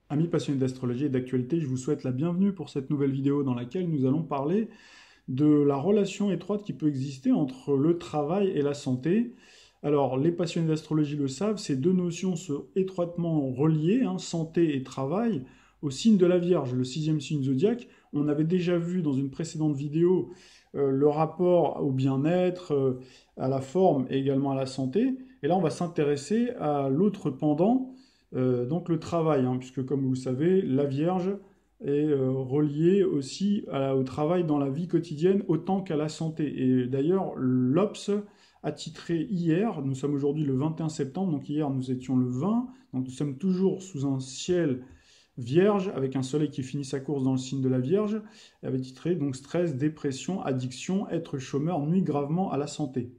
Amis passionnés d'astrologie et d'actualité, je vous souhaite la bienvenue pour cette nouvelle vidéo dans laquelle nous allons parler de la relation étroite qui peut exister entre le travail et la santé. Alors, les passionnés d'astrologie le savent, ces deux notions sont étroitement reliées, santé et travail, au signe de la Vierge, le sixième signe zodiaque. On avait déjà vu dans une précédente vidéo le rapport au bien-être, à la forme et également à la santé. Et là, on va s'intéresser à l'autre pendant, donc le travail, puisque comme vous le savez, la Vierge est reliée aussi au travail dans la vie quotidienne autant qu'à la santé. Et d'ailleurs, l'Obs a titré hier, nous sommes aujourd'hui le 21 septembre, donc hier nous étions le 20, donc nous sommes toujours sous un ciel vierge avec un soleil qui finit sa course dans le signe de la Vierge, elle avait titré donc stress, dépression, addiction, être chômeur nuit gravement à la santé.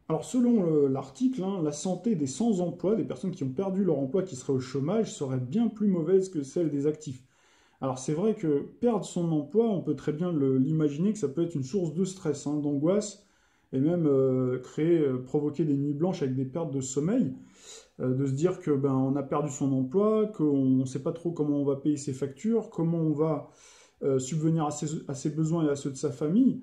Alors selon l'article, la santé des sans-emploi, des personnes qui ont perdu leur emploi, qui seraient au chômage, serait bien plus mauvaise que celle des actifs. Alors c'est vrai que perdre son emploi, on peut très bien l'imaginer que ça peut être une source de stress, d'angoisse, et même provoquer des nuits blanches avec des pertes de sommeil, de se dire que on a perdu son emploi, qu'on ne sait pas trop comment on va payer ses factures, comment on va subvenir à ses besoins et à ceux de sa famille,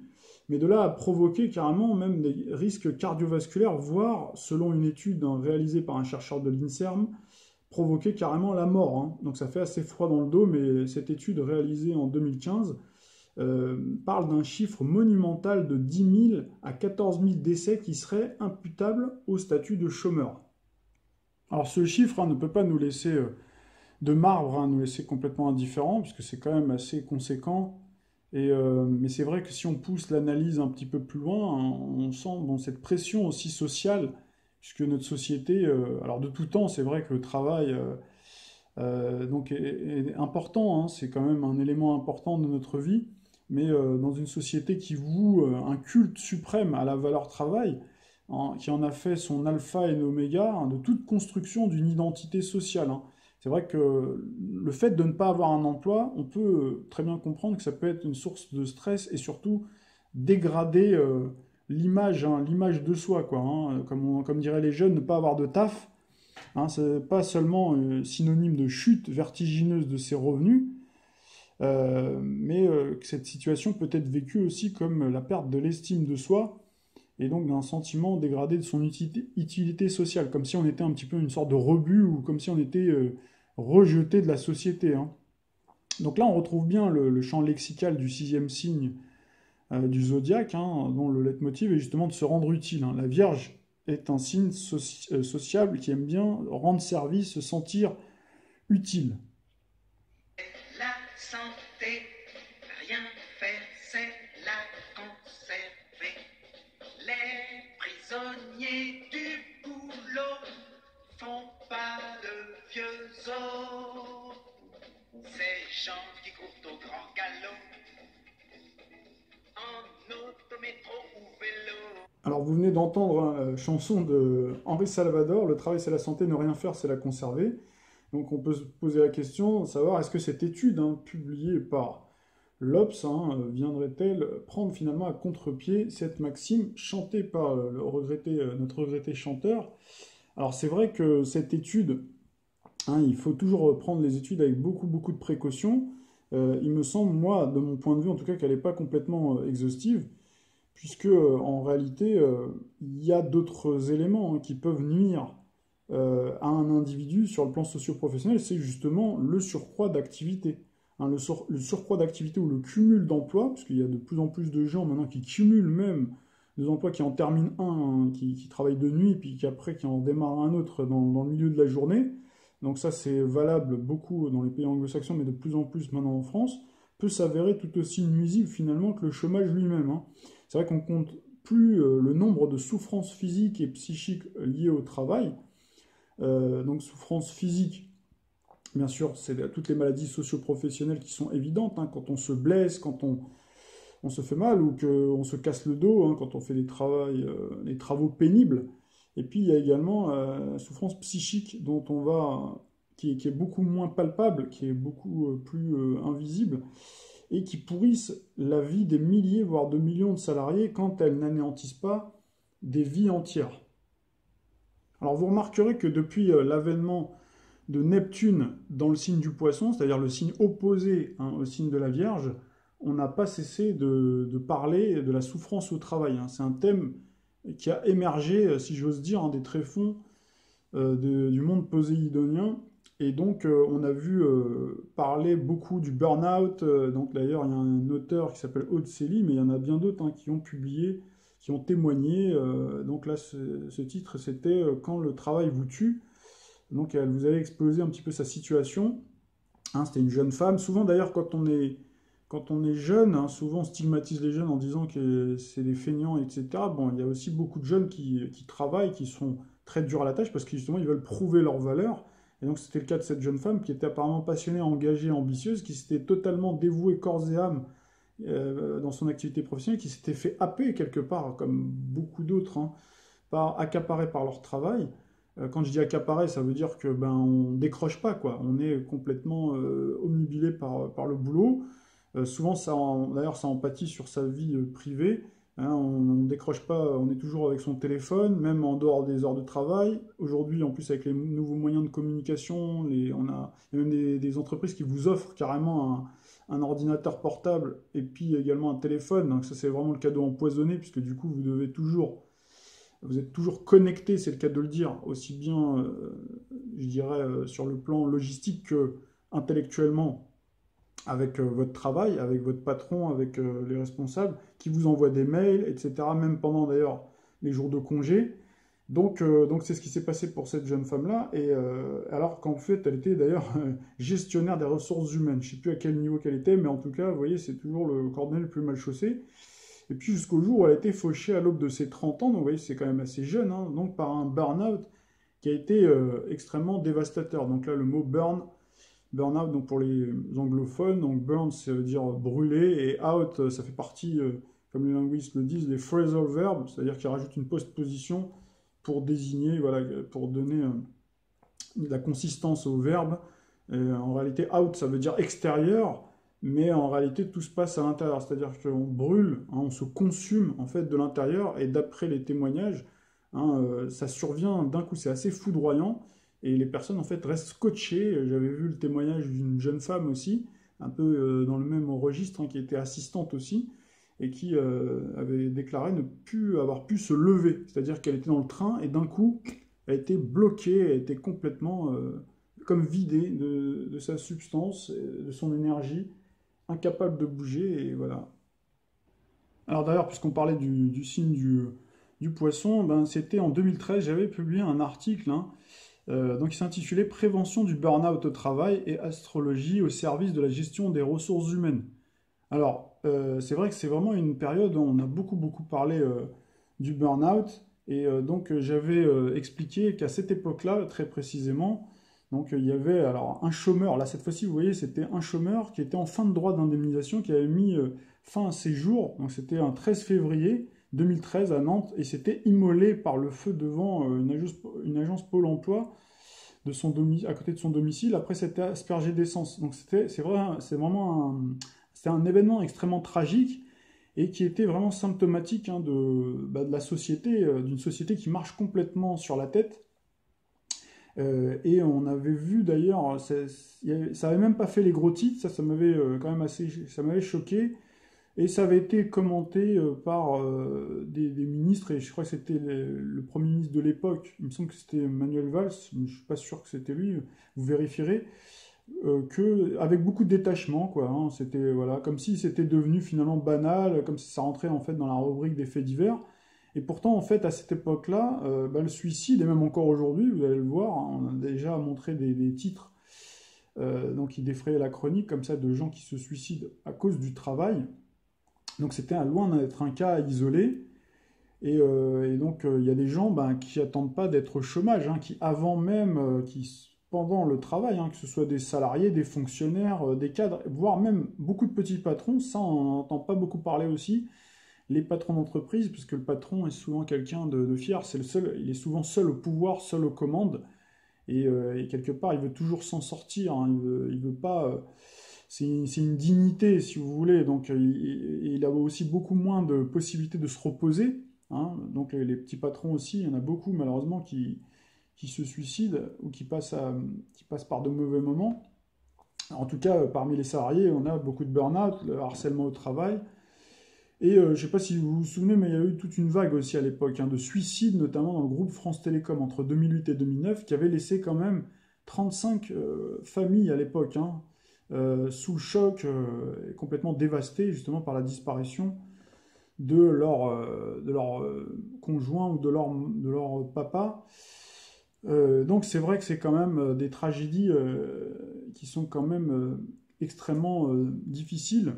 mais de là à provoquer carrément même des risques cardiovasculaires, voire, selon une étude réalisée par un chercheur de l'INSERM, provoquer carrément la mort. Donc ça fait assez froid dans le dos, mais cette étude réalisée en 2015 parle d'un chiffre monumental de 10 000 à 14 000 décès qui seraient imputables au statut de chômeur. Alors ce chiffre ne peut pas nous laisser de marbre, nous laisser complètement indifférents, puisque c'est quand même assez conséquent. Mais c'est vrai que si on pousse l'analyse un petit peu plus loin, on sent cette pression aussi sociale, puisque notre société, alors de tout temps, c'est vrai que le travail donc est important, c'est quand même un élément important de notre vie, mais dans une société qui voue un culte suprême à la valeur travail, qui en a fait son alpha et oméga de toute construction d'une identité sociale. C'est vrai que le fait de ne pas avoir un emploi, on peut très bien comprendre que ça peut être une source de stress et surtout dégrader l'image de soi, quoi. Comme diraient les jeunes, ne pas avoir de taf, c'est pas seulement synonyme de chute vertigineuse de ses revenus, mais que cette situation peut être vécue aussi comme la perte de l'estime de soi et donc d'un sentiment dégradé de son utilité sociale, comme si on était un petit peu une sorte de rebut ou comme si on était rejeté de la société. Donc là, on retrouve bien le champ lexical du sixième signe du zodiaque, dont le leitmotiv est justement de se rendre utile. La Vierge est un signe sociable qui aime bien rendre service, se sentir utile. La santé, rien faire, c'est la conserver. Les prisonniers du boulot font pas de vieux os. Ces gens qui courent au grand galop, en auto, métro ou vélo. Alors vous venez d'entendre la chanson de Henri Salvador, Le travail c'est la santé, ne rien faire c'est la conserver. Donc on peut se poser la question de savoir est-ce que cette étude publiée par l'Obs viendrait-elle prendre finalement à contre-pied cette maxime chantée par notre regretté chanteur. Alors c'est vrai que cette étude, il faut toujours prendre les études avec beaucoup beaucoup de précautions. Il me semble, moi, de mon point de vue en tout cas, qu'elle n'est pas complètement exhaustive, puisque en réalité, il y a d'autres éléments qui peuvent nuire à un individu sur le plan socio-professionnel, c'est justement le surcroît d'activité. Le surcroît d'activité ou le cumul d'emplois, parce qu'il y a de plus en plus de gens maintenant qui cumulent même des emplois qui en terminent un, qui travaillent de nuit, puis qui en démarrent un autre dans le milieu de la journée. Donc ça, c'est valable beaucoup dans les pays anglo-saxons, mais de plus en plus maintenant en France, peut s'avérer tout aussi nuisible finalement que le chômage lui-même. C'est vrai qu'on compte plus le nombre de souffrances physiques et psychiques liées au travail. Donc souffrances physiques, bien sûr, c'est toutes les maladies socio-professionnelles qui sont évidentes, quand on se blesse, quand on se fait mal ou qu'on se casse le dos, quand on fait des travaux pénibles. Et puis il y a également la souffrance psychique qui est beaucoup moins palpable, qui est beaucoup plus invisible, et qui pourrissent la vie des milliers, voire de millions de salariés quand elles n'anéantissent pas des vies entières. Alors vous remarquerez que depuis l'avènement de Neptune dans le signe du Poisson, c'est-à-dire le signe opposé, hein, au signe de la Vierge, on n'a pas cessé de parler de la souffrance au travail, hein. C'est un thème qui a émergé, si j'ose dire, hein, des tréfonds du monde poséidonien. Et donc, on a vu parler beaucoup du burn-out. Donc, d'ailleurs, il y a un auteur qui s'appelle Aude Célie, mais il y en a bien d'autres, hein, qui ont publié, qui ont témoigné. Donc là, ce titre, c'était Quand le travail vous tue. Donc, elle vous avait exposé un petit peu sa situation. Hein, c'était une jeune femme. Souvent, d'ailleurs, quand on est jeune, hein, souvent on stigmatise les jeunes en disant que c'est des feignants, etc. Bon, il y a aussi beaucoup de jeunes qui travaillent, qui sont très durs à la tâche parce que justement ils veulent prouver leur valeur. Et donc c'était le cas de cette jeune femme qui était apparemment passionnée, engagée, ambitieuse, qui s'était totalement dévouée corps et âme dans son activité professionnelle, qui s'était fait happer quelque part, comme beaucoup d'autres, hein, accaparés par leur travail. Quand je dis accaparé, ça veut dire que ben on décroche pas, quoi. On est complètement omnubilé par le boulot. Souvent, d'ailleurs, ça empathie sur sa vie privée. Hein, on ne décroche pas, on est toujours avec son téléphone, même en dehors des heures de travail. Aujourd'hui, en plus, avec les nouveaux moyens de communication, il y a même des entreprises qui vous offrent carrément un ordinateur portable et puis également un téléphone. Donc ça, c'est vraiment le cadeau empoisonné, puisque du coup, vous êtes toujours connecté, c'est le cas de le dire, aussi bien, je dirais, sur le plan logistique que intellectuellement avec votre travail, avec votre patron, avec les responsables, qui vous envoient des mails, etc., même pendant d'ailleurs les jours de congé. Donc c'est ce qui s'est passé pour cette jeune femme-là, et alors qu'en fait elle était d'ailleurs gestionnaire des ressources humaines. Je ne sais plus à quel niveau qu'elle était, mais en tout cas, vous voyez, c'est toujours le cordonnier le plus mal chaussé. Et puis jusqu'au jour où elle a été fauchée à l'aube de ses 30 ans, donc vous voyez, c'est quand même assez jeune, hein, donc par un burn-out qui a été extrêmement dévastateur. Donc là, le mot burn-out, donc pour les anglophones, donc burn, ça veut dire brûler, et out, ça fait partie, comme les linguistes le disent, des phrasal verbs, c'est-à-dire qu'ils rajoutent une postposition pour désigner, voilà, pour donner de la consistance au verbe. Et en réalité, out, ça veut dire extérieur, mais en réalité, tout se passe à l'intérieur, c'est-à-dire qu'on brûle, hein, on se consume en fait de l'intérieur, et d'après les témoignages, hein, ça survient d'un coup, c'est assez foudroyant. Et les personnes, en fait, restent scotchées. J'avais vu le témoignage d'une jeune femme aussi, un peu dans le même registre, hein, qui était assistante aussi, et qui avait déclaré ne plus avoir pu se lever. C'est-à-dire qu'elle était dans le train, et d'un coup, elle était bloquée, elle était complètement comme vidée de sa substance, de son énergie, incapable de bouger, et voilà. Alors d'ailleurs, puisqu'on parlait du signe du poisson, ben, c'était en 2013, j'avais publié un article, hein, donc il s'intitulait Prévention du burn-out au travail et astrologie au service de la gestion des ressources humaines. Alors, c'est vrai que c'est vraiment une période où on a beaucoup beaucoup parlé du burn-out, et donc j'avais expliqué qu'à cette époque-là, très précisément, donc il y avait alors un chômeur, là cette fois-ci vous voyez c'était un chômeur qui était en fin de droit d'indemnisation, qui avait mis fin à ses jours, donc c'était un 13 février 2013 à Nantes, et s'était immolé par le feu devant une agence Pôle emploi à côté de son domicile après s'être aspergé d'essence. Donc c'est vraiment c'était un événement extrêmement tragique et qui était vraiment symptomatique, hein, de la société, d'une société qui marche complètement sur la tête. Et on avait vu d'ailleurs, ça avait même pas fait les gros titres, ça m'avait quand même ça m'avait choqué. Et ça avait été commenté par des ministres, et je crois que c'était le Premier ministre de l'époque, il me semble que c'était Manuel Valls, mais je ne suis pas sûr que c'était lui, vous vérifierez, avec beaucoup de détachement, quoi, hein, c'était voilà, comme si c'était devenu finalement banal, comme si ça rentrait en fait dans la rubrique des faits divers. Et pourtant, en fait, à cette époque-là, bah, le suicide, et même encore aujourd'hui, vous allez le voir, hein, on a déjà montré des titres donc qui défrayaient la chronique, comme ça, de gens qui se suicident à cause du travail. Donc c'était loin d'être un cas isolé. Et donc il y a des gens, ben, qui n'attendent pas d'être au chômage, hein, qui avant même, pendant le travail, hein, que ce soit des salariés, des fonctionnaires, des cadres, voire même beaucoup de petits patrons, ça on n'entend pas beaucoup parler aussi, les patrons d'entreprise, puisque le patron est souvent quelqu'un de fier, c'est le seul, il est souvent seul au pouvoir, seul aux commandes, et quelque part il veut toujours s'en sortir, hein, il veut pas... c'est une dignité, si vous voulez, donc il a aussi beaucoup moins de possibilités de se reposer, hein. Donc les petits patrons aussi, il y en a beaucoup malheureusement qui se suicident ou qui passent par de mauvais moments. En tout cas, parmi les salariés, on a beaucoup de burn-out, le harcèlement au travail. Et je ne sais pas si vous vous souvenez, mais il y a eu toute une vague aussi à l'époque, hein, de suicides, notamment dans le groupe France Télécom entre 2008 et 2009, qui avait laissé quand même 35 familles à l'époque, hein, sous le choc, et complètement dévastées justement par la disparition de leur conjoint ou de leur papa. Donc c'est vrai que c'est quand même des tragédies qui sont quand même extrêmement difficiles.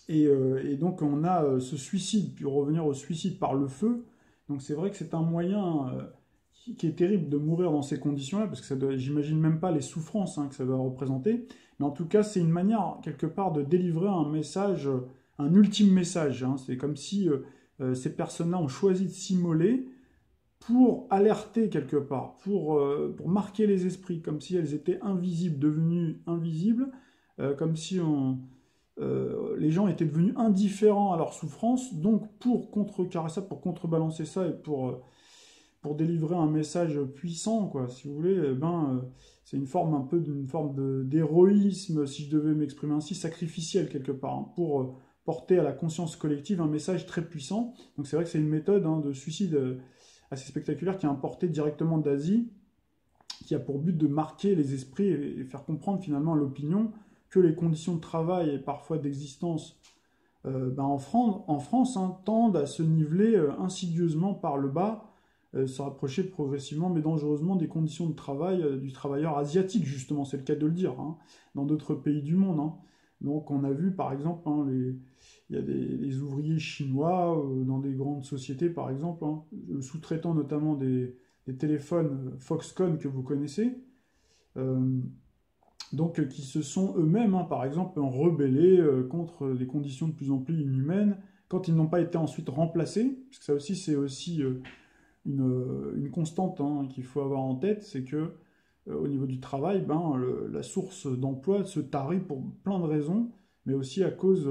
Et donc on a ce suicide, puis revenir au suicide par le feu. Donc c'est vrai que c'est un moyen qui est terrible de mourir dans ces conditions-là, parce que j'imagine même pas les souffrances, hein, que ça doit représenter. Mais en tout cas, c'est une manière quelque part de délivrer un message, un ultime message, hein. C'est comme si ces personnes-là ont choisi de s'immoler pour alerter quelque part, pour marquer les esprits, comme si elles étaient invisibles, devenues invisibles, comme si les gens étaient devenus indifférents à leur souffrance. Donc pour contrecarrer ça, pour contrebalancer ça et pour délivrer un message puissant, quoi, si vous voulez, eh ben, c'est une forme un peu d'héroïsme, si je devais m'exprimer ainsi, sacrificiel quelque part, hein, pour porter à la conscience collective un message très puissant. Donc c'est vrai que c'est une méthode, hein, de suicide assez spectaculaire qui est importée directement d'Asie, qui a pour but de marquer les esprits et faire comprendre finalement à l'opinion que les conditions de travail et parfois d'existence en France, hein, tendent à se niveler insidieusement par le bas, se rapprocher progressivement mais dangereusement des conditions de travail du travailleur asiatique, justement, c'est le cas de le dire, hein, dans d'autres pays du monde, hein. Donc on a vu par exemple, hein, il y a les ouvriers chinois dans des grandes sociétés par exemple, hein, le sous-traitant notamment des téléphones Foxconn que vous connaissez, euh, donc qui se sont eux-mêmes, hein, par exemple, rebellés contre des conditions de plus en plus inhumaines, quand ils n'ont pas été ensuite remplacés, parce que ça aussi c'est aussi une constante, hein, qu'il faut avoir en tête, c'est que au niveau du travail, la source d'emploi se tarit pour plein de raisons, mais aussi à cause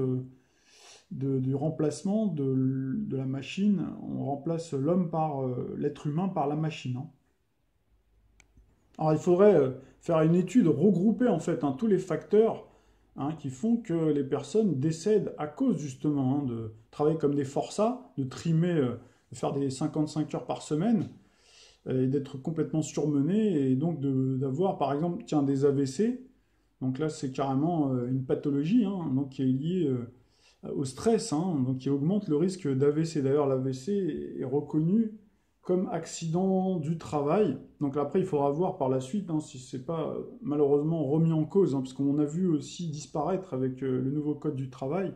du remplacement de la machine. On remplace l'homme par l'être humain par la machine, hein. Alors il faudrait faire une étude, regrouper en fait, hein, tous les facteurs, hein, qui font que les personnes décèdent à cause justement, hein, de travailler comme des forçats, de trimer, de faire des 55 heures par semaine, et d'être complètement surmené, et donc d'avoir par exemple, tiens, des AVC. Donc là c'est carrément une pathologie, hein, donc qui est liée au stress, hein, donc qui augmente le risque d'AVC. D'ailleurs l'AVC est reconnu comme accident du travail. Donc après, il faudra voir par la suite, hein, si c'est pas malheureusement remis en cause, hein, parce qu'on a vu aussi disparaître avec le nouveau code du travail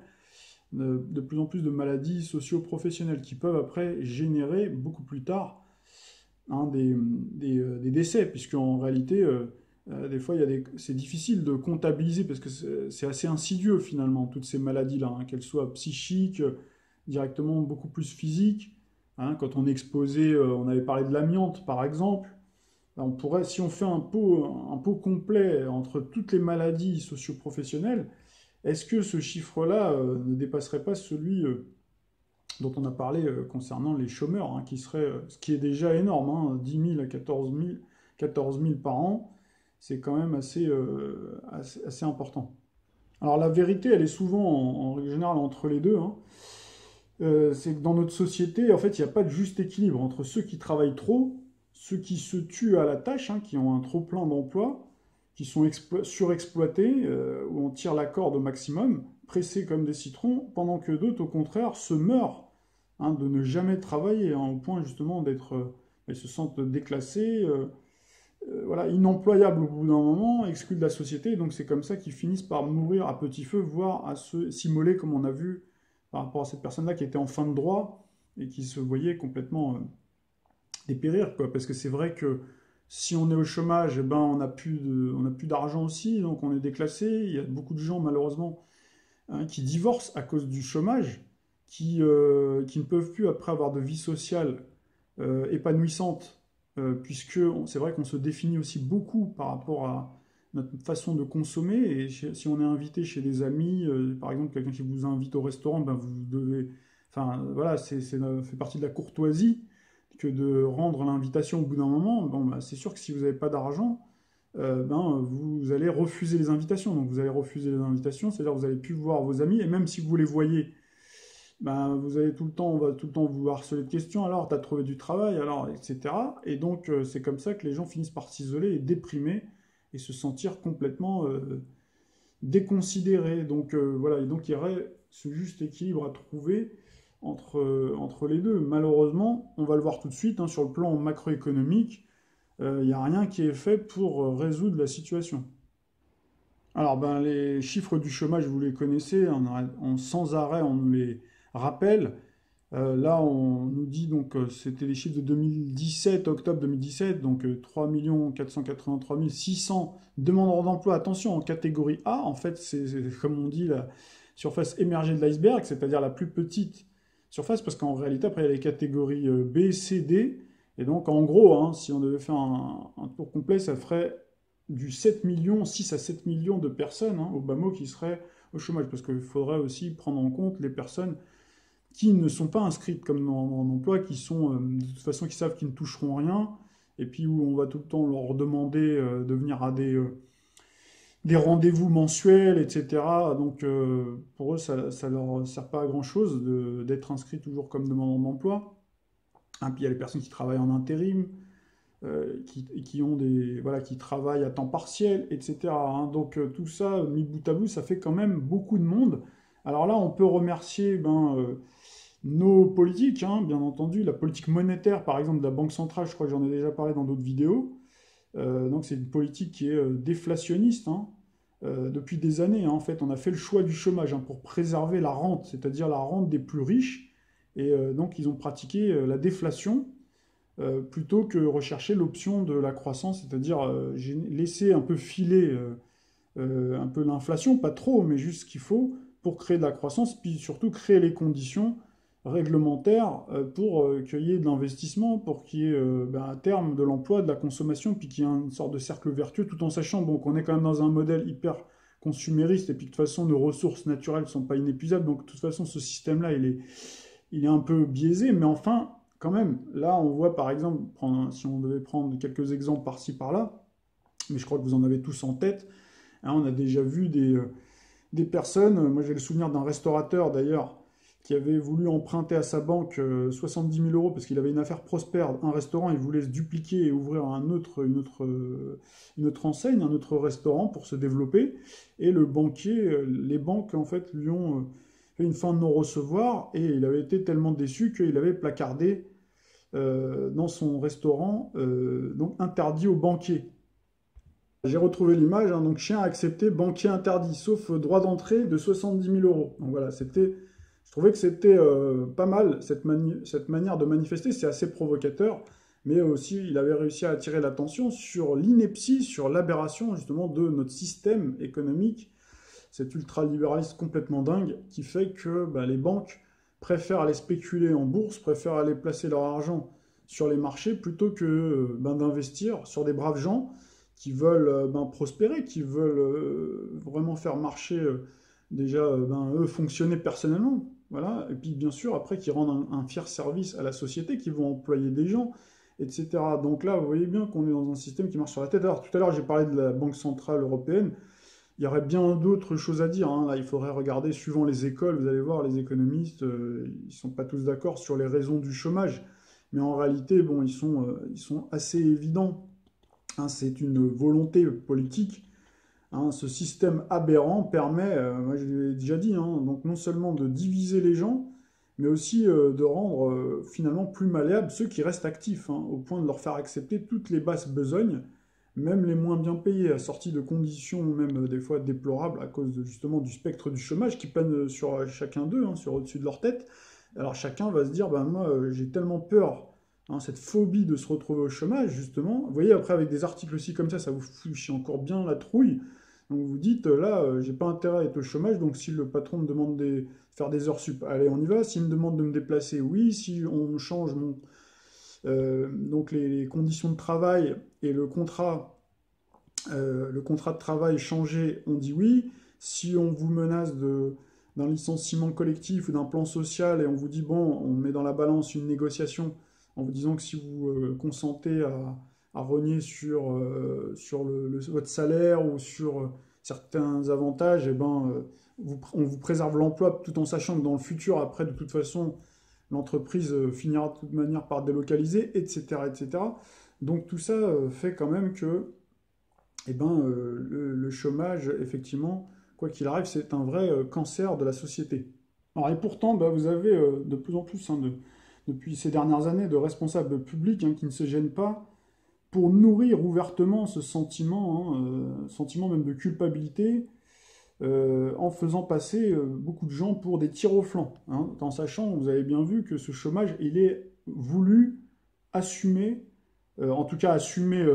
de plus en plus de maladies socio-professionnelles qui peuvent après générer beaucoup plus tard, hein, des décès, puisqu'en réalité, des fois, c'est difficile de comptabiliser parce que c'est assez insidieux finalement, toutes ces maladies-là, hein, qu'elles soient psychiques, directement beaucoup plus physiques. Hein, quand on est exposé, on avait parlé de l'amiante par exemple, on pourrait, si on fait un pot complet entre toutes les maladies socio-professionnelles, est-ce que ce chiffre-là ne dépasserait pas celui dont on a parlé concernant les chômeurs, hein, ce qui est déjà énorme, hein, 10 000 à 14 000 par an, c'est quand même assez important. Alors la vérité, elle est souvent en règle générale entre les deux, hein. C'est que dans notre société, en fait, il n'y a pas de juste équilibre entre ceux qui travaillent trop, ceux qui se tuent à la tâche, hein, qui ont un trop plein d'emplois, qui sont surexploités, où on tire la corde au maximum, pressés comme des citrons, pendant que d'autres, au contraire, se meurent, hein, de ne jamais travailler, hein, au point justement ils se sentent déclassés, voilà, inemployables au bout d'un moment, exclus de la société, et donc c'est comme ça qu'ils finissent par mourir à petit feu, voire à s'immoler, comme on a vu par rapport à cette personne-là qui était en fin de droit et qui se voyait complètement dépérir, quoi. Parce que c'est vrai que si on est au chômage, eh ben, on n'a plus d'argent aussi, donc on est déclassé. Il y a beaucoup de gens, malheureusement, hein, qui divorcent à cause du chômage, qui ne peuvent plus après avoir de vie sociale épanouissante, puisque c'est vrai qu'on se définit aussi beaucoup par rapport à notre façon de consommer, et si on est invité chez des amis, par exemple quelqu'un qui vous invite au restaurant, ben vous devez, enfin voilà, fait partie de la courtoisie, que de rendre l'invitation au bout d'un moment. Bon, bah, c'est sûr que si vous n'avez pas d'argent, vous allez refuser les invitations. Donc vous allez refuser les invitations, c'est-à-dire que vous n'allez plus voir vos amis, et même si vous les voyez, ben, vous allez tout le temps, on va tout le temps vous harceler de questions, alors t'as trouvé du travail, alors, etc. Et donc c'est comme ça que les gens finissent par s'isoler et déprimer et se sentir complètement déconsidérés. Donc voilà, et donc il y aurait ce juste équilibre à trouver entre les deux. Malheureusement, on va le voir tout de suite, hein, sur le plan macroéconomique, il n'y a rien qui est fait pour résoudre la situation. Alors, ben, les chiffres du chômage, vous les connaissez, sans arrêt, on nous les rappelle. Là, on nous dit donc c'était les chiffres de 2017, octobre 2017, donc 3 483 600 demandeurs d'emploi. Attention, en catégorie A, en fait, c'est comme on dit la surface émergée de l'iceberg, c'est-à-dire la plus petite surface, parce qu'en réalité, après, il y a les catégories B, C, D. Et donc, en gros, hein, si on devait faire un tour complet, ça ferait du 7 millions, 6 à 7 millions de personnes, hein, au bas mot, qui seraient au chômage, parce qu'il faudrait aussi prendre en compte les personnes qui ne sont pas inscrites comme en emploi, qui sont de toute façon, qui savent qu'ils ne toucheront rien, et puis où on va tout le temps leur demander de venir à des rendez-vous mensuels, etc. Donc pour eux, ça ne leur sert pas à grand-chose d'être inscrit toujours comme demandeur d'emploi. Hein, puis il y a les personnes qui travaillent en intérim, qui ont voilà, qui travaillent à temps partiel, etc. Hein. Donc tout ça, mis bout à bout, ça fait quand même beaucoup de monde. Alors là, on peut remercier nos politiques, hein, bien entendu, la politique monétaire, par exemple, de la Banque centrale, je crois que j'en ai déjà parlé dans d'autres vidéos. Donc c'est une politique qui est déflationniste, hein. Depuis des années, hein, en fait, on a fait le choix du chômage, hein, pour préserver la rente, c'est-à-dire la rente des plus riches. Et donc ils ont pratiqué la déflation plutôt que rechercher l'option de la croissance, c'est-à-dire laisser un peu filer un peu l'inflation, pas trop, mais juste ce qu'il faut pour créer de la croissance, puis surtout créer les conditions réglementaires pour qu'il y ait de l'investissement, pour qu'il y ait à terme de l'emploi, de la consommation, puis qu'il y ait une sorte de cercle vertueux, tout en sachant bon, qu'on est quand même dans un modèle hyper consumériste, et puis de toute façon nos ressources naturelles ne sont pas inépuisables, donc de toute façon ce système-là, il est un peu biaisé, mais enfin, quand même, là on voit par exemple, si on devait prendre quelques exemples par-ci par-là, mais je crois que vous en avez tous en tête, hein, on a déjà vu des personnes, moi j'ai le souvenir d'un restaurateur d'ailleurs, qui avait voulu emprunter à sa banque 70 000 euros parce qu'il avait une affaire prospère, un restaurant, il voulait se dupliquer et ouvrir une autre enseigne, un autre restaurant pour se développer. Et le banquier, les banques en fait lui ont fait une fin de non-recevoir et il avait été tellement déçu qu'il avait placardé dans son restaurant, donc interdit aux banquiers. J'ai retrouvé l'image, hein, donc chien accepté, banquier interdit, sauf droit d'entrée de 70 000 euros. Donc voilà, je trouvais que c'était pas mal, cette manière de manifester, c'est assez provocateur, mais aussi il avait réussi à attirer l'attention sur l'ineptie, sur l'aberration justement de notre système économique, cet ultralibéralisme complètement dingue, qui fait que les banques préfèrent aller spéculer en bourse, préfèrent aller placer leur argent sur les marchés, plutôt que d'investir sur des braves gens, qui veulent prospérer, qui veulent vraiment faire marcher déjà eux fonctionner personnellement, voilà, et puis bien sûr après qui rendent un fier service à la société, qui vont employer des gens, etc. Donc là vous voyez bien qu'on est dans un système qui marche sur la tête. Alors tout à l'heure j'ai parlé de la Banque Centrale Européenne, il y aurait bien d'autres choses à dire, hein. Là il faudrait regarder suivant les écoles, vous allez voir les économistes, ils sont pas tous d'accord sur les raisons du chômage, mais en réalité bon ils sont assez évidents. Hein, c'est une volonté politique. Hein, ce système aberrant permet, moi je l'ai déjà dit, hein, donc non seulement de diviser les gens, mais aussi de rendre finalement plus malléables ceux qui restent actifs, hein, au point de leur faire accepter toutes les basses besognes, même les moins bien payés, assortis de conditions même des fois déplorables à cause justement du spectre du chômage qui peine sur chacun d'eux, hein, sur au-dessus de leur tête. Alors chacun va se dire, moi j'ai tellement peur, hein, cette phobie de se retrouver au chômage, justement. Vous voyez, après, avec des articles aussi comme ça vous fiche encore bien la trouille. Donc vous dites, là, j'ai pas intérêt à être au chômage, donc si le patron me demande de faire des heures sup, allez, on y va. S'il me demande de me déplacer, oui. Si on change donc les conditions de travail et le contrat de travail changé, on dit oui. Si on vous menace d'un licenciement collectif ou d'un plan social et on vous dit, bon, on met dans la balance une négociation, en vous disant que si vous consentez à rogner sur votre salaire ou sur certains avantages, eh ben, on vous préserve l'emploi tout en sachant que dans le futur, après, de toute façon, l'entreprise finira de toute manière par délocaliser, etc., etc. Donc tout ça fait quand même que eh ben, le chômage, effectivement, quoi qu'il arrive, c'est un vrai cancer de la société. Alors, et pourtant, bah, vous avez de plus en plus, hein, depuis ces dernières années, de responsables publics hein, qui ne se gênent pas pour nourrir ouvertement ce sentiment, hein, sentiment même de culpabilité, en faisant passer beaucoup de gens pour des tirs au flanc, hein, en sachant, vous avez bien vu que ce chômage, il est voulu, assumé, en tout cas assumé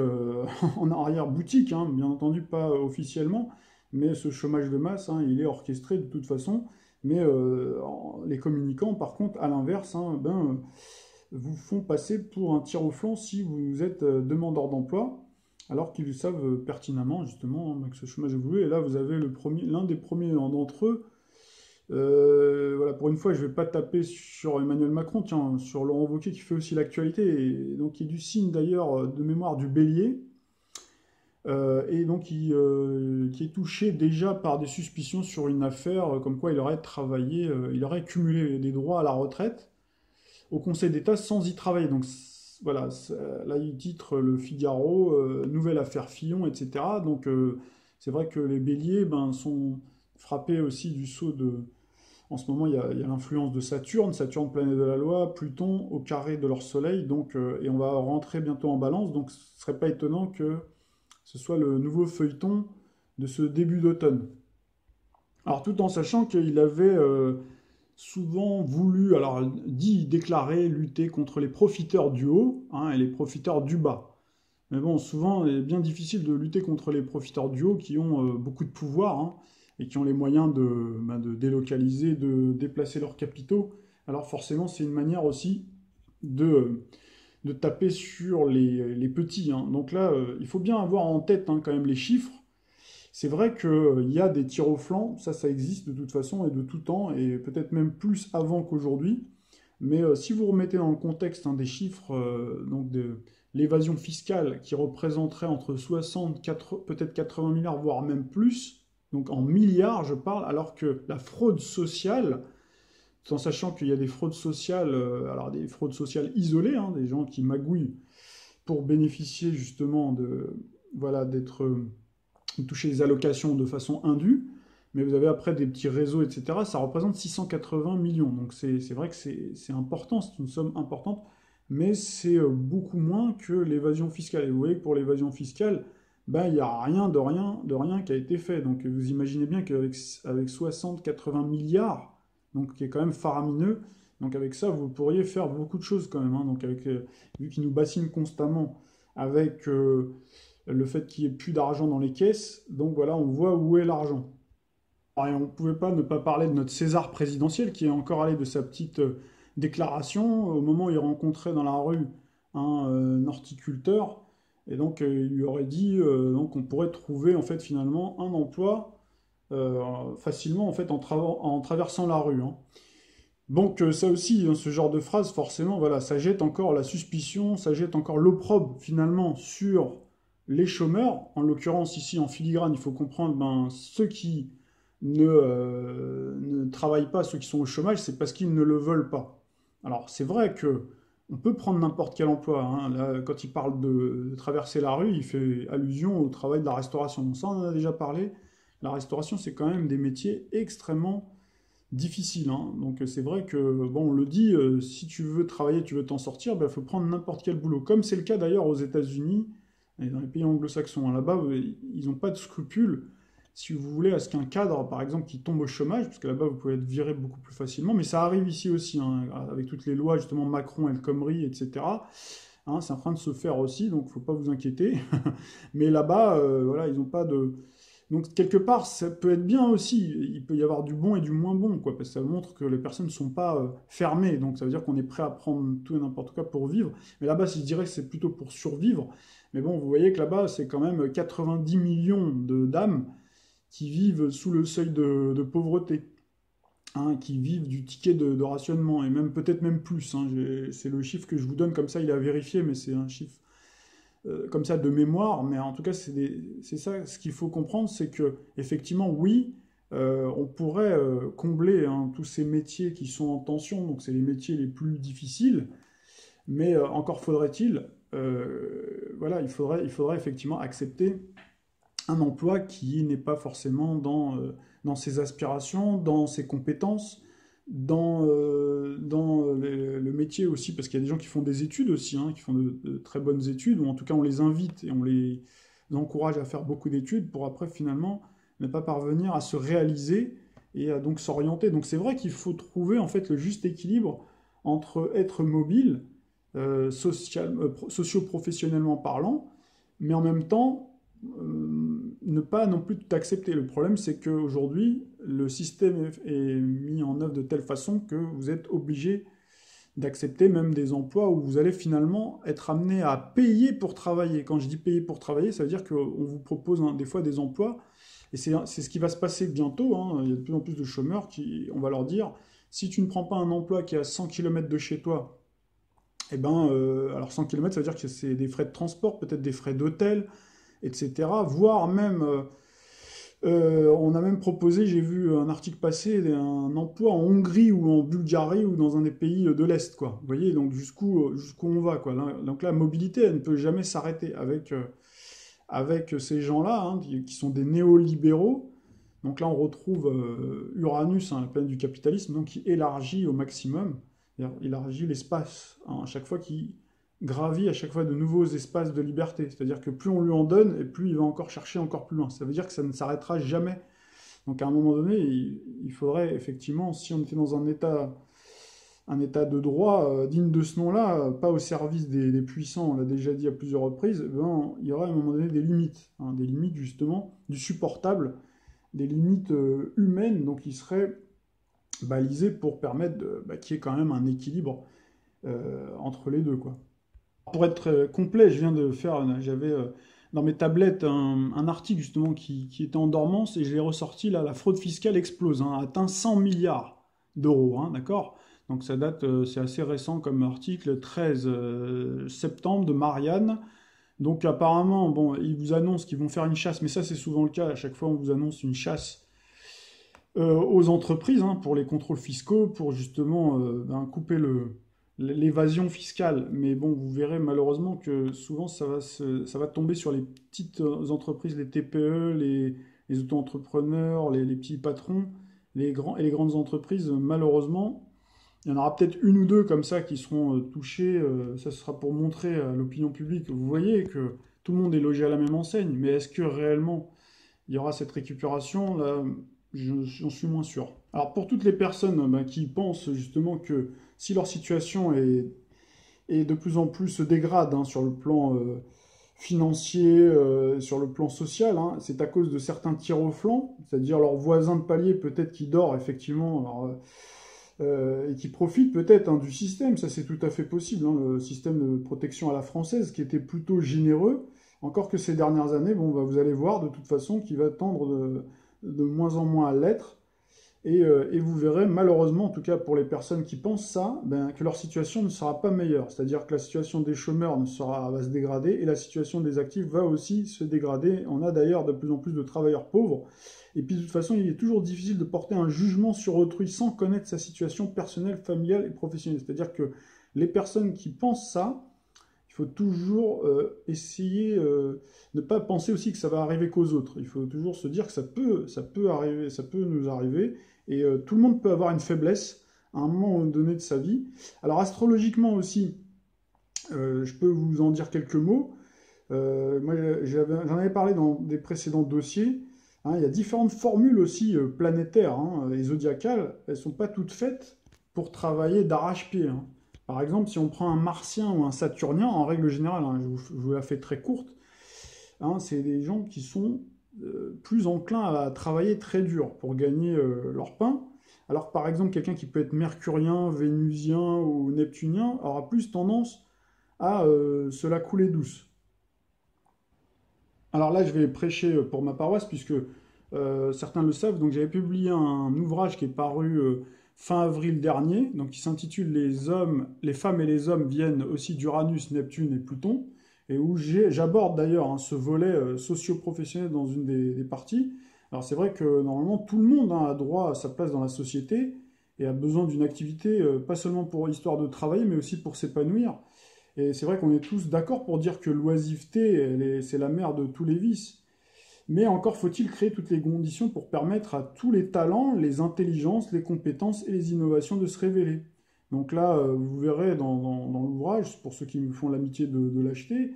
en arrière-boutique, hein, bien entendu pas officiellement, mais ce chômage de masse, hein, il est orchestré de toute façon, mais les communicants, par contre, à l'inverse, hein, vous font passer pour un tir au flanc si vous êtes demandeur d'emploi, alors qu'ils savent pertinemment justement que ce chômage est voulu. Et là, vous avez l'un des premiers d'entre eux. Voilà, pour une fois, je ne vais pas taper sur Emmanuel Macron, tiens, sur Laurent Wauquiez qui fait aussi l'actualité, et donc qui est du signe d'ailleurs de mémoire du Bélier, et donc qui est touché déjà par des suspicions sur une affaire comme quoi il aurait travaillé, il aurait cumulé des droits à la retraite au Conseil d'État sans y travailler. Donc voilà, là il titre Le Figaro, nouvelle affaire Fillon, etc. Donc c'est vrai que les béliers sont frappés aussi du sceau de... En ce moment, il y a l'influence de Saturne, Saturne planète de la loi, Pluton au carré de leur soleil, donc, et on va rentrer bientôt en balance, donc ce ne serait pas étonnant que ce soit le nouveau feuilleton de ce début d'automne. Alors tout en sachant qu'il avait souvent voulu, alors dit, déclarer, lutter contre les profiteurs du haut hein, et les profiteurs du bas. Mais bon, souvent, il est bien difficile de lutter contre les profiteurs du haut qui ont beaucoup de pouvoir hein, et qui ont les moyens de délocaliser, de déplacer leurs capitaux. Alors forcément, c'est une manière aussi de taper sur les petits. Hein. Donc là, il faut bien avoir en tête hein, quand même les chiffres. C'est vrai qu'il y a des tirs au flanc, ça existe de toute façon et de tout temps, et peut-être même plus avant qu'aujourd'hui. Mais si vous remettez dans le contexte hein, des chiffres donc de l'évasion fiscale qui représenterait entre 60, peut-être 80 milliards, voire même plus, donc en milliards je parle, alors que la fraude sociale, tout en sachant qu'il y a des fraudes sociales, alors des fraudes sociales isolées, hein, des gens qui magouillent pour bénéficier justement voilà, d'être toucher les allocations de façon indue, mais vous avez après des petits réseaux, etc. Ça représente 680 millions. Donc c'est vrai que c'est important, c'est une somme importante, mais c'est beaucoup moins que l'évasion fiscale. Et vous voyez que pour l'évasion fiscale, il n'y a rien de rien qui a été fait. Donc vous imaginez bien qu'avec 60-80 milliards, donc qui est quand même faramineux, donc avec ça, vous pourriez faire beaucoup de choses quand même. Hein. Donc vu qu'ils nous bassinent constamment avec le fait qu'il n'y ait plus d'argent dans les caisses, donc voilà, on voit où est l'argent. Et on ne pouvait pas ne pas parler de notre César présidentiel qui est encore allé de sa petite déclaration au moment où il rencontrait dans la rue un horticulteur et donc il lui aurait dit donc on pourrait trouver en fait finalement un emploi facilement en fait en traversant la rue. Hein. Donc ça aussi, hein, ce genre de phrase, forcément, voilà, ça jette encore la suspicion, ça jette encore l'opprobre finalement sur les chômeurs. En l'occurrence ici en filigrane, il faut comprendre, ceux qui ne travaillent pas, ceux qui sont au chômage, c'est parce qu'ils ne le veulent pas. Alors c'est vrai que on peut prendre n'importe quel emploi. Hein. Là, quand il parle de traverser la rue, il fait allusion au travail de la restauration. Donc ça, on en a déjà parlé. La restauration, c'est quand même des métiers extrêmement difficile. Hein. Donc c'est vrai que, bon, on le dit, si tu veux travailler, tu veux t'en sortir, il faut prendre n'importe quel boulot. Comme c'est le cas d'ailleurs aux États-Unis et dans les pays anglo-saxons. Hein. Là-bas, ils n'ont pas de scrupules, si vous voulez, à ce qu'un cadre, par exemple, qui tombe au chômage, parce que là-bas, vous pouvez être viré beaucoup plus facilement, mais ça arrive ici aussi, hein, avec toutes les lois, justement, Macron, El Khomri, etc. Hein, c'est en train de se faire aussi, donc il ne faut pas vous inquiéter. Mais là-bas, voilà, ils n'ont pas de... Donc, quelque part, ça peut être bien aussi. Il peut y avoir du bon et du moins bon, quoi, parce que ça montre que les personnes ne sont pas fermées. Donc, ça veut dire qu'on est prêt à prendre tout et n'importe quoi pour vivre. Mais là-bas, je dirais que c'est plutôt pour survivre. Mais bon, vous voyez que là-bas, c'est quand même 90 millions d'âmes qui vivent sous le seuil de pauvreté. hein, qui vivent du ticket de rationnement, et même peut-être même plus, hein. C'est le chiffre que je vous donne comme ça, il est à vérifier, mais c'est un chiffre comme ça de mémoire. Mais en tout cas, c'est ça, ce qu'il faut comprendre, c'est que effectivement, oui, on pourrait combler, hein, tous ces métiers qui sont en tension, donc c'est les métiers les plus difficiles, mais encore faudrait-il, voilà, il faudrait effectivement accepter un emploi qui n'est pas forcément dans ses aspirations, dans ses compétences, dans le métier aussi, parce qu'il y a des gens qui font des études aussi, hein, qui font de très bonnes études, ou en tout cas on les invite et on les encourage à faire beaucoup d'études pour après finalement ne pas parvenir à se réaliser et à donc s'orienter. Donc c'est vrai qu'il faut trouver en fait le juste équilibre entre être mobile, socio-professionnellement parlant, mais en même temps ne pas non plus tout accepter. Le problème, c'est qu'aujourd'hui, le système est mis en œuvre de telle façon que vous êtes obligé d'accepter même des emplois où vous allez finalement être amené à payer pour travailler. Quand je dis payer pour travailler, ça veut dire qu'on vous propose, hein, des fois des emplois, et c'est ce qui va se passer bientôt, hein. Il y a de plus en plus de chômeurs qui, on va leur dire, si tu ne prends pas un emploi qui est à 100 km de chez toi, eh ben, alors 100 km, ça veut dire que c'est des frais de transport, peut-être des frais d'hôtel, etc. Voire même, on a même proposé, j'ai vu un article passer, un emploi en Hongrie ou en Bulgarie ou dans un des pays de l'Est, quoi. Vous voyez, donc jusqu'où on va, quoi. Donc la mobilité, elle ne peut jamais s'arrêter avec ces gens-là, hein, qui sont des néolibéraux. Donc là, on retrouve Uranus, hein, la planète du capitalisme, donc qui élargit au maximum, c'est-à-dire élargit l'espace, hein, à chaque fois qu'il gravit à chaque fois de nouveaux espaces de liberté. C'est-à-dire que plus on lui en donne, et plus il va encore chercher encore plus loin. Ça veut dire que ça ne s'arrêtera jamais. Donc à un moment donné, il faudrait effectivement, si on était dans un état de droit digne de ce nom-là, pas au service des puissants, on l'a déjà dit à plusieurs reprises, ben, il y aurait à un moment donné des limites, hein, des limites justement du supportable, des limites humaines, donc qui seraient balisées pour permettre qu'il y ait quand même un équilibre entre les deux, quoi. Pour être complet, j'avais dans mes tablettes un article justement qui était en dormance et je l'ai ressorti là. La fraude fiscale explose, hein, atteint 100 milliards d'euros, hein, d'accord? Donc ça date, c'est assez récent comme article, 13 septembre de Marianne. Donc apparemment, bon, ils vous annoncent qu'ils vont faire une chasse, mais ça c'est souvent le cas. À chaque fois, on vous annonce une chasse aux entreprises, hein, pour les contrôles fiscaux, pour justement couper l'évasion fiscale. Mais bon, vous verrez malheureusement que souvent ça va tomber sur les petites entreprises, les TPE, les auto-entrepreneurs, les petits patrons, les grands et les grandes entreprises. Malheureusement, il y en aura peut-être une ou deux comme ça qui seront touchées. Ça sera pour montrer à l'opinion publique, vous voyez que tout le monde est logé à la même enseigne. Mais est-ce que réellement il y aura cette récupération? Là, j'en suis moins sûr. Alors pour toutes les personnes qui pensent justement que si leur situation est de plus en plus se dégrade, hein, sur le plan financier, sur le plan social, hein, c'est à cause de certains tirs au flanc, c'est-à-dire leur voisin de palier peut-être qui dort effectivement, alors, et qui profite peut-être, hein, du système, ça c'est tout à fait possible, hein, le système de protection à la française qui était plutôt généreux, encore que ces dernières années, bon, vous allez voir de toute façon qu'il va tendre de moins en moins à l'être. Et vous verrez, malheureusement, en tout cas pour les personnes qui pensent ça, que leur situation ne sera pas meilleure. C'est-à-dire que la situation des chômeurs va se dégrader et la situation des actifs va aussi se dégrader. On a d'ailleurs de plus en plus de travailleurs pauvres. Et puis de toute façon, il est toujours difficile de porter un jugement sur autrui sans connaître sa situation personnelle, familiale et professionnelle. C'est-à-dire que les personnes qui pensent ça, il faut toujours essayer de ne pas penser aussi que ça va arriver qu'aux autres. Il faut toujours se dire que ça peut arriver, ça peut nous arriver. Et tout le monde peut avoir une faiblesse à un moment donné de sa vie. Alors astrologiquement aussi, je peux vous en dire quelques mots. Moi, j'en avais parlé dans des précédents dossiers. Hein, il y a différentes formules aussi planétaires, hein, et zodiacales. Elles ne sont pas toutes faites pour travailler d'arrache-pied, hein. Par exemple, si on prend un martien ou un saturnien, en règle générale, hein, je vous la fais très courte, hein, c'est des gens qui sont plus enclins à travailler très dur pour gagner leur pain. Alors que par exemple, quelqu'un qui peut être mercurien, vénusien ou neptunien aura plus tendance à se la couler douce. Alors là, je vais prêcher pour ma paroisse, puisque certains le savent, donc j'avais publié un ouvrage qui est paru fin avril dernier, donc qui s'intitule Les femmes et les hommes viennent aussi d'Uranus, Neptune et Pluton, et où j'aborde d'ailleurs hein, ce volet socio-professionnel dans une des parties. Alors c'est vrai que normalement tout le monde hein, a droit à sa place dans la société et a besoin d'une activité, pas seulement pour histoire de travailler, mais aussi pour s'épanouir. Et c'est vrai qu'on est tous d'accord pour dire que l'oisiveté, c'est la mère de tous les vices. Mais encore faut-il créer toutes les conditions pour permettre à tous les talents, les intelligences, les compétences et les innovations de se révéler. Donc là, vous verrez dans l'ouvrage, pour ceux qui me font l'amitié de l'acheter,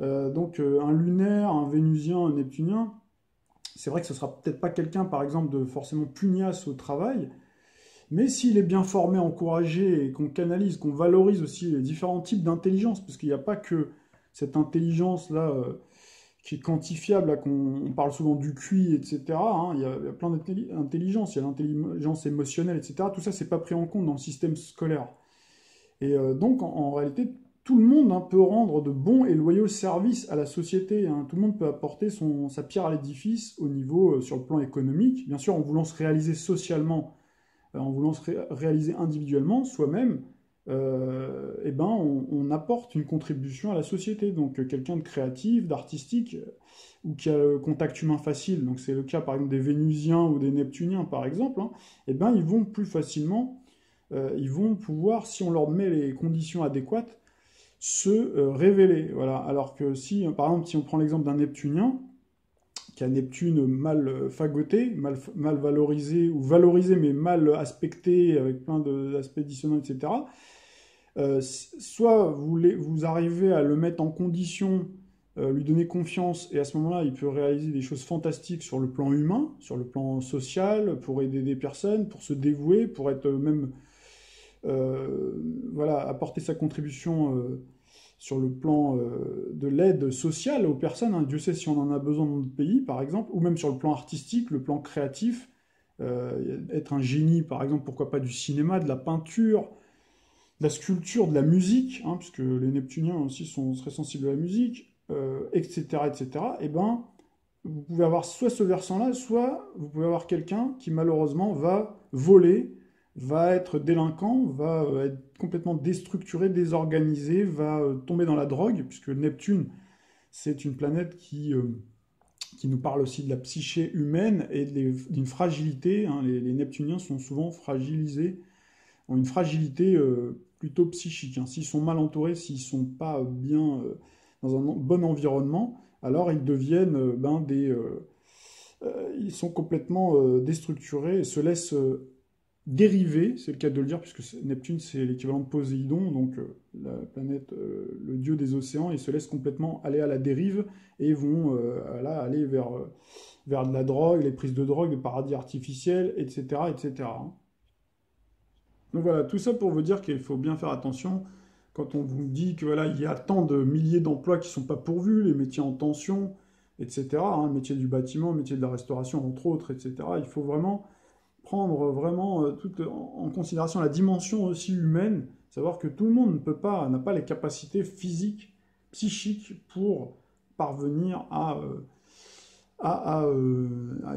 un lunaire, un vénusien, un neptunien, c'est vrai que ce sera peut-être pas quelqu'un, par exemple, de forcément pugnace au travail, mais s'il est bien formé, encouragé, et qu'on canalise, qu'on valorise aussi les différents types d'intelligence, parce qu'il n'y a pas que cette intelligence-là qui est quantifiable, là, on parle souvent du QI, etc. Hein, il y a plein d'intelligence, il y a l'intelligence émotionnelle, etc. Tout ça, c'est pas pris en compte dans le système scolaire. Et donc, en réalité, tout le monde hein, peut rendre de bons et loyaux services à la société. Hein. Tout le monde peut apporter sa pierre à l'édifice au niveau, sur le plan économique. Bien sûr, en voulant se réaliser socialement, en voulant se réaliser individuellement, soi-même, on apporte une contribution à la société. Donc quelqu'un de créatif, d'artistique, ou qui a le contact humain facile, donc c'est le cas par exemple des Vénusiens ou des Neptuniens par exemple, hein, ils vont plus facilement, ils vont pouvoir, si on leur met les conditions adéquates, se révéler. Voilà. Alors que si, par exemple, si on prend l'exemple d'un Neptunien, qui a Neptune mal fagoté, mal valorisé, ou valorisé mais mal aspecté, avec plein d'aspects dissonants, etc., soit vous arrivez à le mettre en condition, lui donner confiance, et à ce moment-là, il peut réaliser des choses fantastiques sur le plan humain, sur le plan social, pour aider des personnes, pour se dévouer, pour être même, voilà, apporter sa contribution sur le plan de l'aide sociale aux personnes. Hein. Dieu sait si on en a besoin dans notre pays, par exemple, ou même sur le plan artistique, le plan créatif, être un génie, par exemple, pourquoi pas du cinéma, de la peinture, de la sculpture, de la musique, hein, puisque les Neptuniens aussi sont très sensibles à la musique, etc., etc., et ben, vous pouvez avoir soit ce versant-là, soit vous pouvez avoir quelqu'un qui malheureusement va voler, va être délinquant, va être complètement déstructuré, désorganisé, va tomber dans la drogue, puisque Neptune, c'est une planète qui nous parle aussi de la psyché humaine et d'une fragilité. Hein. Les Neptuniens sont souvent fragilisés, ont une fragilité plutôt psychique. Hein. S'ils sont mal entourés, s'ils ne sont pas bien dans un bon environnement, alors ils deviennent ils sont complètement déstructurés et se laissent dériver, c'est le cas de le dire, puisque Neptune c'est l'équivalent de Poséidon, donc la planète, le dieu des océans, ils se laissent complètement aller à la dérive et vont là, aller vers de la drogue, les prises de drogue, des paradis artificiels, etc. etc. Hein. Donc voilà, tout ça pour vous dire qu'il faut bien faire attention quand on vous dit que voilà, il y a tant de milliers d'emplois qui ne sont pas pourvus, les métiers en tension, etc. Hein, le métier du bâtiment, le métier de la restauration, entre autres, etc. Il faut vraiment prendre vraiment tout en considération la dimension aussi humaine, savoir que tout le monde n'a pas les capacités physiques, psychiques pour parvenir à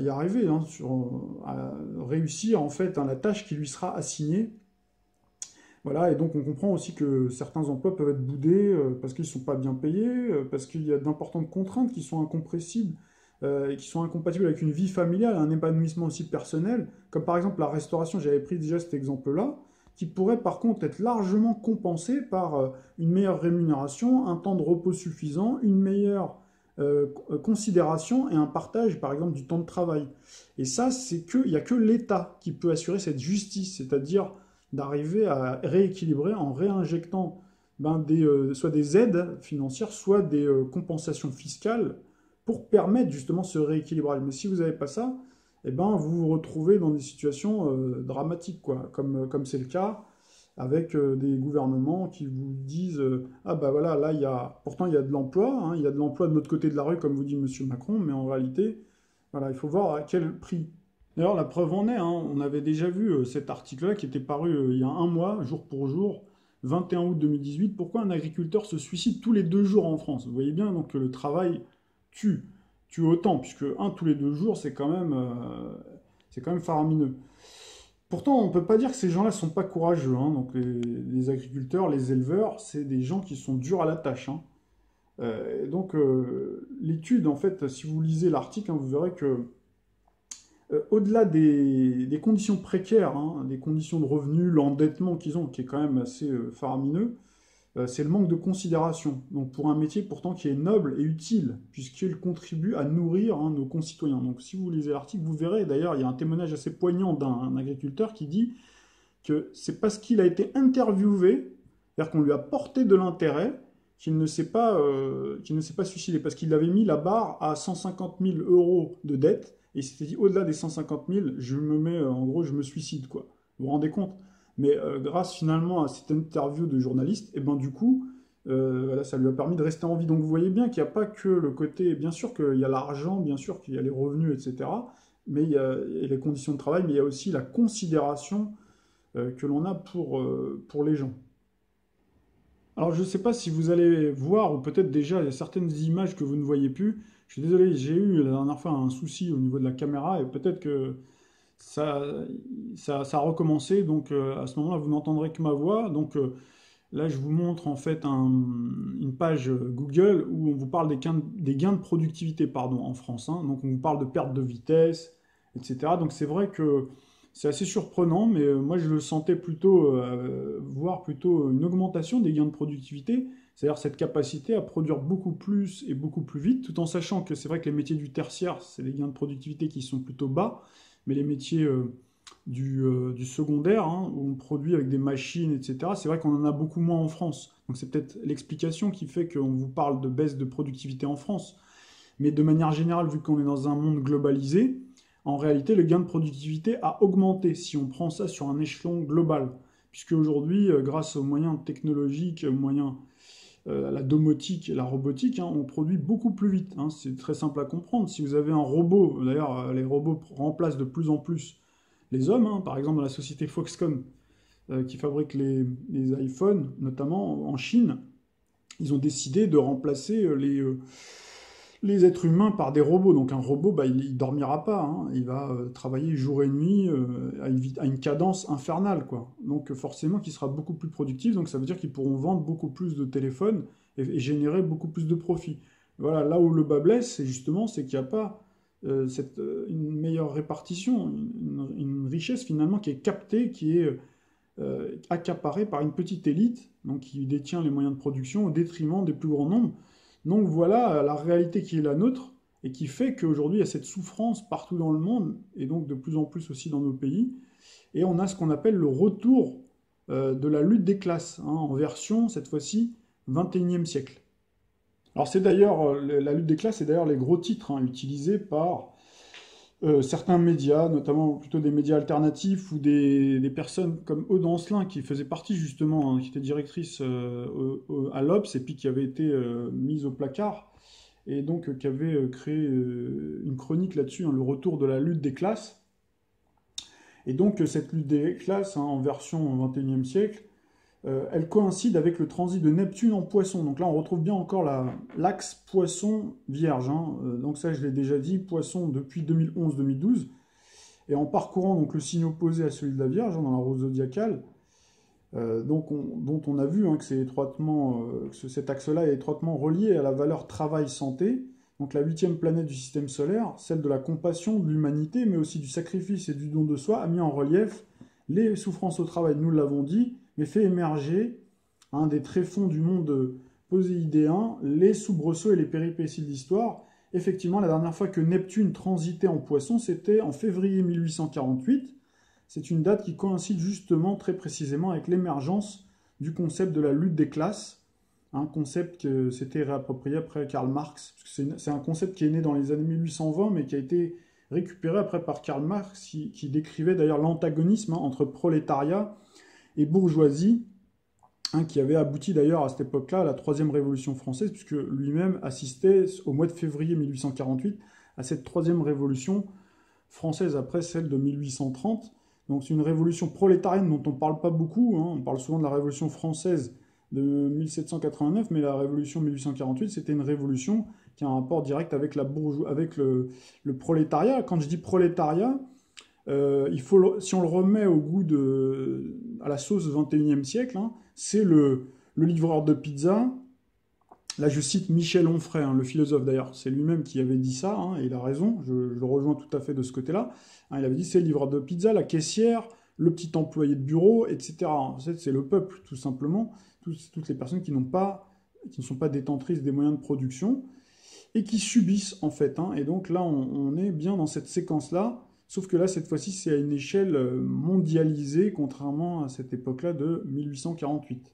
y arriver, hein, à réussir en fait hein, la tâche qui lui sera assignée. Voilà, et donc on comprend aussi que certains emplois peuvent être boudés parce qu'ils ne sont pas bien payés, parce qu'il y a d'importantes contraintes qui sont incompressibles et qui sont incompatibles avec une vie familiale, un épanouissement aussi personnel, comme par exemple la restauration, j'avais pris déjà cet exemple-là, qui pourrait par contre être largement compensé par une meilleure rémunération, un temps de repos suffisant, une meilleure considération et un partage par exemple du temps de travail. Et ça, il n'y a que l'État qui peut assurer cette justice, c'est-à-dire d'arriver à rééquilibrer en réinjectant soit des aides financières, soit des compensations fiscales pour permettre justement ce rééquilibrage. Mais si vous n'avez pas ça, vous vous retrouvez dans des situations dramatiques, quoi, comme c'est le cas avec des gouvernements qui vous disent ah bah voilà, là, pourtant il y a de l'emploi, hein, il y a de l'emploi de l'autre côté de la rue, comme vous dit M. Macron, mais en réalité, voilà, il faut voir à quel prix. D'ailleurs, la preuve en est, hein, on avait déjà vu cet article-là qui était paru il y a un mois, jour pour jour, 21 août 2018. Pourquoi un agriculteur se suicide tous les 2 jours en France? Vous voyez bien donc que le travail tue. tuent autant, puisque un tous les 2 jours, c'est quand même faramineux. Pourtant, on ne peut pas dire que ces gens-là ne sont pas courageux, hein. Donc les agriculteurs, les éleveurs, c'est des gens qui sont durs à la tâche, hein. L'étude, en fait, si vous lisez l'article, hein, vous verrez que au-delà des conditions précaires, hein, des conditions de revenus, l'endettement qu'ils ont, qui est quand même assez faramineux, c'est le manque de considération. Donc pour un métier pourtant qui est noble et utile, puisqu'il contribue à nourrir, hein, nos concitoyens. Donc si vous lisez l'article, vous verrez, d'ailleurs, il y a un témoignage assez poignant d'un agriculteur qui dit que c'est parce qu'il a été interviewé, c'est-à-dire qu'on lui a porté de l'intérêt, qu'il ne s'est pas suicidé, parce qu'il avait mis la barre à 150 000 euros de dette, et il s'était dit, au-delà des 150 000, je me mets, en gros, je me suicide, quoi. Vous vous rendez compte? Mais grâce finalement à cette interview de journaliste, et ben du coup, voilà, ça lui a permis de rester en vie. Donc vous voyez bien qu'il n'y a pas que le côté, bien sûr qu'il y a l'argent, bien sûr qu'il y a les revenus, etc. Mais il y a les conditions de travail, mais il y a aussi la considération que l'on a pour les gens. Alors je ne sais pas si vous allez voir, ou peut-être déjà il y a certaines images que vous ne voyez plus. Je suis désolé, j'ai eu la dernière fois un souci au niveau de la caméra, et peut-être que ça, ça a recommencé, donc à ce moment-là, vous n'entendrez que ma voix. Donc là, je vous montre en fait une page Google où on vous parle des gains de productivité, pardon, en France, hein. Donc on vous parle de perte de vitesse, etc. Donc c'est vrai que c'est assez surprenant, mais moi je le sentais plutôt, voir plutôt une augmentation des gains de productivité, c'est-à-dire cette capacité à produire beaucoup plus et beaucoup plus vite, tout en sachant que c'est vrai que les métiers du tertiaire, c'est des gains de productivité qui sont plutôt bas, mais les métiers du secondaire, hein, où on produit avec des machines, etc., c'est vrai qu'on en a beaucoup moins en France. Donc c'est peut-être l'explication qui fait qu'on vous parle de baisse de productivité en France. Mais de manière générale, vu qu'on est dans un monde globalisé, en réalité, le gain de productivité a augmenté si on prend ça sur un échelon global. Puisque aujourd'hui, grâce aux moyens technologiques, aux moyens à la domotique et la robotique, hein, on produit beaucoup plus vite, hein. C'est très simple à comprendre. Si vous avez un robot, d'ailleurs, les robots remplacent de plus en plus les hommes, hein. Par exemple, dans la société Foxconn, qui fabrique les iPhones, notamment en Chine, ils ont décidé de remplacer les êtres humains par des robots. Donc un robot, bah, il ne dormira pas, hein. Il va travailler jour et nuit à une cadence infernale, quoi. Donc forcément qu'il sera beaucoup plus productif, donc ça veut dire qu'ils pourront vendre beaucoup plus de téléphones et générer beaucoup plus de profits. Voilà, là où le bas blesse, c'est justement c'est qu'il n'y a pas une meilleure répartition, une richesse finalement qui est captée, qui est accaparée par une petite élite, donc qui détient les moyens de production au détriment des plus grands nombres. Donc voilà la réalité qui est la nôtre et qui fait qu'aujourd'hui il y a cette souffrance partout dans le monde et donc de plus en plus aussi dans nos pays. Et on a ce qu'on appelle le retour de la lutte des classes, hein, en version cette fois-ci 21e siècle. Alors c'est d'ailleurs, la lutte des classes, c'est d'ailleurs les gros titres, hein, utilisés par certains médias, notamment plutôt des médias alternatifs ou des personnes comme Aude Ancelin qui faisait partie justement, hein, qui était directrice à l'Obs et puis qui avait été mise au placard et donc qui avait créé une chronique là-dessus, hein, le retour de la lutte des classes. Et donc cette lutte des classes, hein, en version 21e siècle, elle coïncide avec le transit de Neptune en Poisson. Donc là, on retrouve bien encore l'axe Poisson-Vierge, hein. Donc ça, je l'ai déjà dit, Poisson depuis 2011-2012. Et en parcourant donc, le signe opposé à celui de la Vierge, hein, dans la roue zodiacale, dont on a vu, hein, que cet axe-là est étroitement relié à la valeur travail-santé. Donc la 8e planète du système solaire, celle de la compassion, de l'humanité, mais aussi du sacrifice et du don de soi, a mis en relief les souffrances au travail, nous l'avons dit, mais fait émerger, hein, des tréfonds du monde poséidéen, les soubresauts et les péripéties de l'histoire. Effectivement, la dernière fois que Neptune transitait en Poisson, c'était en février 1848. C'est une date qui coïncide justement très précisément avec l'émergence du concept de la lutte des classes, un concept que s'était réapproprié après Karl Marx. C'est un concept qui est né dans les années 1820, mais qui a été récupéré après par Karl Marx, qui décrivait d'ailleurs l'antagonisme, hein, entre prolétariat et bourgeoisie, hein, qui avait abouti d'ailleurs à cette époque-là à la troisième révolution française, puisque lui-même assistait au mois de février 1848 à cette troisième révolution française après celle de 1830. Donc c'est une révolution prolétarienne dont on ne parle pas beaucoup, hein. On parle souvent de la révolution française de 1789, mais la révolution 1848, c'était une révolution qui a un rapport direct avec avec le prolétariat. Quand je dis prolétariat, si on le remet au goût à la sauce du 21e siècle, hein, c'est le livreur de pizza. Là, je cite Michel Onfray, hein, le philosophe d'ailleurs, c'est lui-même qui avait dit ça, hein, et il a raison, je le rejoins tout à fait de ce côté-là. Hein, il avait dit c'est le livreur de pizza, la caissière, le petit employé de bureau, etc. En fait, c'est le peuple, tout simplement, toutes les personnes qui ne sont pas détentrices des moyens de production, et qui subissent, en fait. Hein. Et donc là, on est bien dans cette séquence-là, sauf que là, cette fois-ci, c'est à une échelle mondialisée, contrairement à cette époque-là de 1848.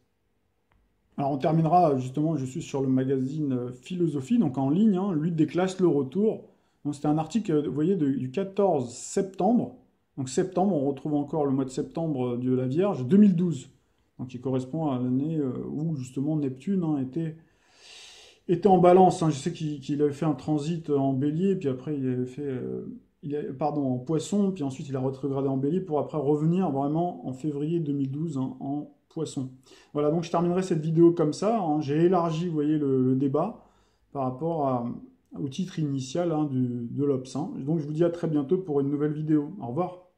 Alors on terminera, justement, je suis sur le magazine Philosophie, donc en ligne, hein, Lutte des classes, le retour. Donc c'était un article, vous voyez, du 14 septembre. Donc septembre, on retrouve encore le mois de septembre de la Vierge, 2012. Donc qui correspond à l'année où justement Neptune, hein, était en balance. Hein. Je sais qu'il avait fait un transit en bélier, puis après il avait fait... pardon, en poisson, puis ensuite il a rétrogradé en bélier pour après revenir vraiment en février 2012, hein, en poisson. Voilà, donc je terminerai cette vidéo comme ça. Hein. J'ai élargi, vous voyez, le débat par rapport au titre initial, hein, de l'Obs. Hein. Donc je vous dis à très bientôt pour une nouvelle vidéo. Au revoir.